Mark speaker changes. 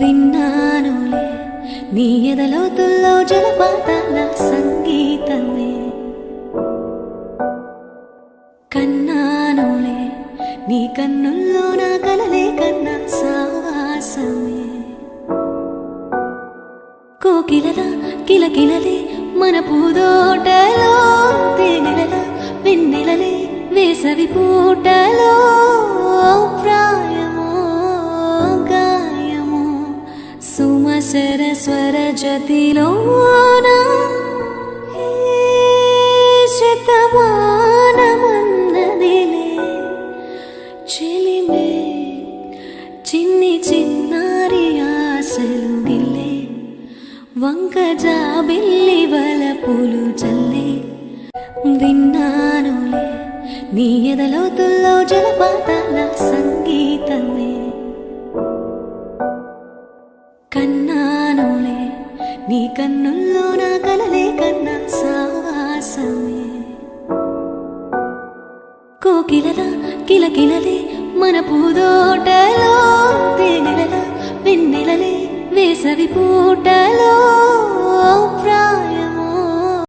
Speaker 1: విన్నానులే నీ ఎదలోతుల్లో జలపాతాల సంగీతమే, కన్నానులే నీ కన్నుల్లో నా కలలే కన్నా సావాసమే. కోకిలల కిలకిలలే మన పూదోటలో, తేనెలల వెన్నెలలే వేసవి పూటలో, ప్రాయమో గాయమో సుమసర స్వర జతిలోన శతమానమన్నదిలే చెలిమే, చిన్ని చిన్నారి ఆశలు గిల్లే, వంక జాబిల్లి వలపులు చల్లే. విన్నానులే నీ ఎదలోతుల్లో జలపాతాల సంగీతమే, కన్నానులే నీ కన్నుల్లో నా కలలే కన్నా సావాసమే. కోకిలల కిలకిలలే మన పూదోటలో, తేనెలల వెన్నెలలే వేసవి పూటలో,